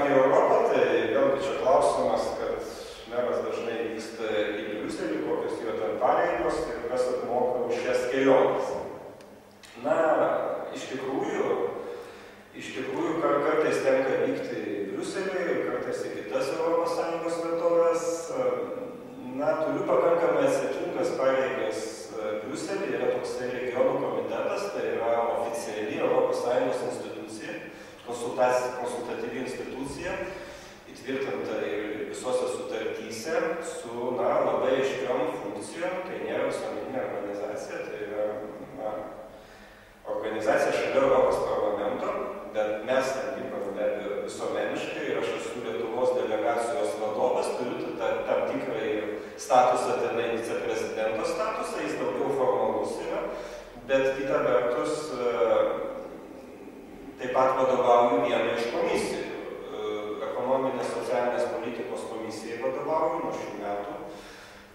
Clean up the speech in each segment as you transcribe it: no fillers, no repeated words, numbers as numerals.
apie Europą, tai vėlgi čia klausimas, kad meras dažnai vyksta į Briuselį, kokios yra ten pareigos ir kas apmoka už šias keliones. Na, iš tikrųjų kartais tenka vykti į Briuselį, kartais į kitas ES vietovės. Na, turiu pakankamai atsakingas pareigas Briuselį, yra toksai regionų komitetas, tai yra oficiali ES institucija, konsultatyvi institucija, įtvirtinta ir visose sutartyse su labai aiškiom funkcijom, tai nėra visuomeninė organizacija, tai yra organizacija šalia Europos parlamento, bet mes ten dirbame visuomeniškai ir aš esu Lietuvos delegacijos vadovas, turiu tam tikrą statusą, tenai viceprezidento statusą, jis daugiau formalus yra, bet kita vertus taip pat vadovauju vieną iš komisijų. Ekonominės socialinės politikos komisijai vadovauju nuo šių metų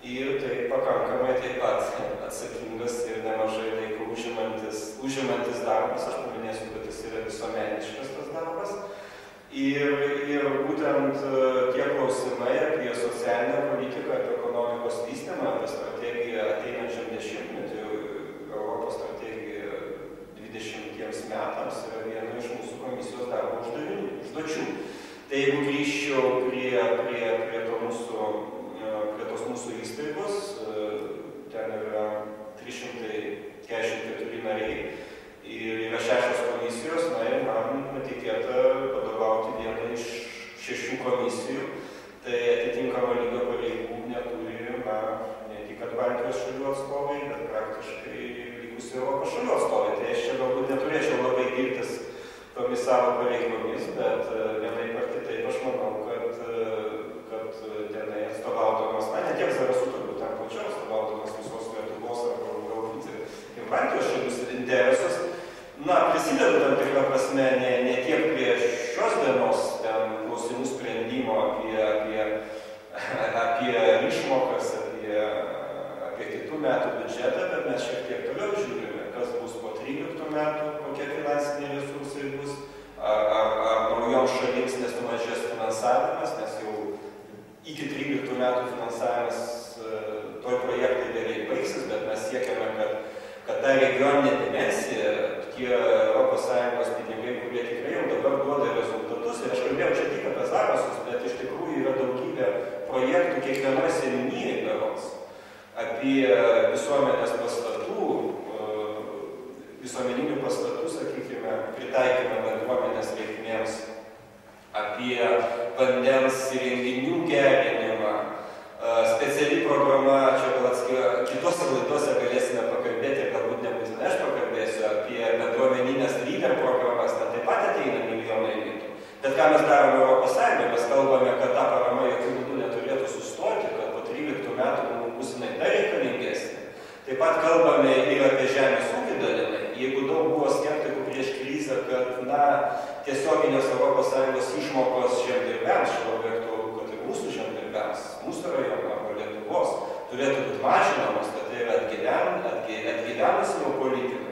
ir tai pakankamai taip pat atsakingas ir nemažai laiko užimantis darbas. Aš paminėsiu, kad jis yra visuomeniškas tas darbas. Ir būtent tie klausimai apie socialinę politiką, apie ekonomikos vystymą, apie strategiją ateinančiam dešimtmetį, Europos strategija 20 metams yra viena iš mūsų komisijos darbo užduočių. Tai jeigu grįžčiau prie tos mūsų įstaigos, ten yra 344 nariai ir yra 6 komisijos, na ir man patikėta vadovauti vieną iš 6 komisijų, tai atitinkamo lygio pareigų neturi, ne tik kad Baltijos šalių atstovai, bet praktiškai likusi Europos šalių atstovai. Tai aš čia galbūt neturėčiau labai girtis tomis savo pareigomis, bet vienaip ar kitaip aš manau, kad tenai atstovaudamas, ne tiek Zarasų turbūt ten plačiau, atstovaudamas visos Lietuvos arba galbūt ir Baltijos šalių interesus, prisidedu tam tikrą prasme ne tiek prie šios dienos klausimų sprendimo apie išmokas, apie kitų metų biudžetą, bet mes šiek tiek toliau žiūrime, kas bus po 13 metų, kokie finansiniai resursai bus, ar naujoms šalims nesumažės finansavimas, nes jau iki 13 metų finansavimas toj projektai beveik baigsis, bet mes siekiame, kad ta regioninė dimensija, tie ES pinigai, kurie tikrai jau dabar duoda rezultatus, ir aš kalbėjau čia tik apie Zarasus, bet iš tikrųjų yra daugybė projektų kiekvienoje seniūnijoje berods, apie visuomenės pastatų, visuomeninių pastatų, sakykime, pritaikymą bendruomenės reikmėms, apie vandens įrenginių gerinimą, speciali programa, čia gal kitose laidose galėsime pakalbėti, galbūt nebūtinai aš pakalbėsiu, apie bendruomeninės lyder programas, ten taip pat ateina milijonai vietų. Bet ką mes darome Europos Sąjungoje, mes kalbame, kad ta parama jokių būdų neturėtų sustoti, kad po 13 metų bus jinai dar reikalingesnė. Taip pat kalbame ir apie žemės ūkį dalinai. Jeigu daug buvo skeptikų prieš krizę, kad tiesioginės Europos Sąjungos išmokos žemdirbiams, šio objektų, kad ir mūsų žemdirbiams, mūsų rajono arba Lietuvos, turėtų būti mažinamos, kad tai yra atgyvenusi jau politika.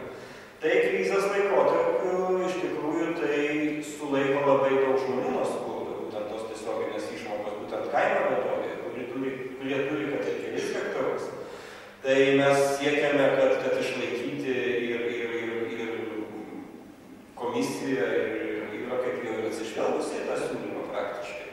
Tai krizės laikotarpiu iš tikrųjų tai sulaiko labai daug žmonių nuo skurdo, būtent tos tiesioginės išmokos, būtent kaimo vietovėje, kurie turi kad ir kelis hektarus. Tai mes siekiame, kad išlaikyti ir komisiją yra kaip jau ir atsižvelgusi į tą siūlymą praktiškai.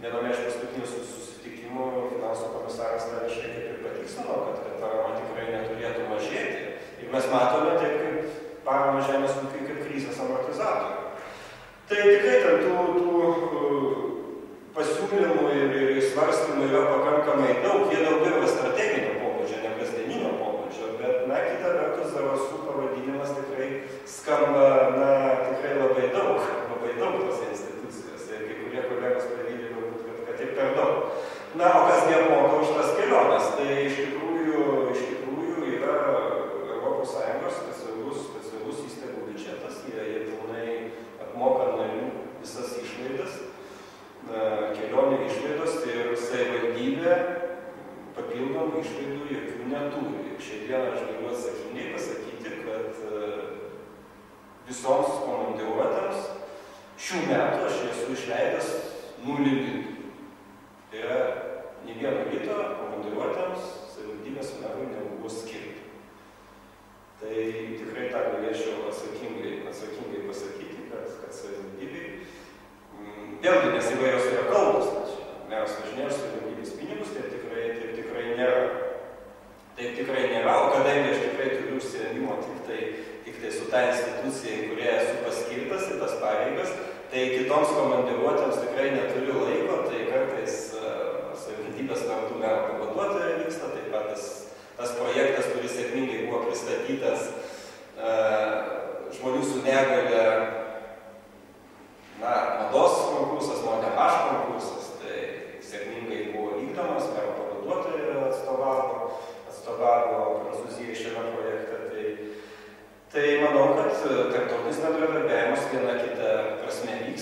Viename iš paskutinių susitikimų finansų komisaras viešai kaip ir patikslino, kad parama tikrai neturėtų mažėti. Ir mes matome taip, kaip parama žemės ūkiui kaip krizės amortizatorių. Tai tikrai tų pasiūlymų ir svarstymų yra pakankamai daug, jie daugiau yra strateginio pobūdžio, ne kasdieninio pobūdžio, bet, kita vertus, Zarasų pavadinimas tikrai skamba, tikrai labai daug tose institucijose, ir kai kurie kolegos pavydė galbūt, kad taip per daug. O kas nemoka už tas keliones, tai iš tikrųjų yra Europos Sąjungos specialus įstaigų biudžetas, jie pilnai apmoka narių visas išlaidas, kelionių išlaidos ir savivaldybė papildomų išlaidų jokių neturi. Šiandieną aš galiu atsakingai pasakyti, kad visoms komandiruotėms šių metų aš esu išleidęs 0 litų. Tai yra, nei vieno lito komandiruotėms savivaldybės merui nebuvo skirta. Tai tikrai tą galėčiau atsakingai pasakyti, kad savivaldybei, vėlgi, nes įvairios yra kalbos, meras važinėjo savivaldybės pinigus, taip tikrai nėra. Taip tikrai nėra, o kadangi aš tikrai turiu užsiėmimo tik tai su ta institucija, kurie esu paskirtas į tas pareigas, tai kitoms komandiruotėms tikrai neturiu laiko, tai kartais savivaldybės vardu mero pavaduotoja vyksta, taip pat tas projektas, kuris sėkmingai buvo pristatytas žmonių su negale, mados konkursas, Modepaš konkursas, tai sėkmingai buvo vykdomas, mero pavaduotoja atstovavo Prancūzijai šiame projekte. Tai manau, kad tarptautinis bendradarbiavimas viena kita prasme vyks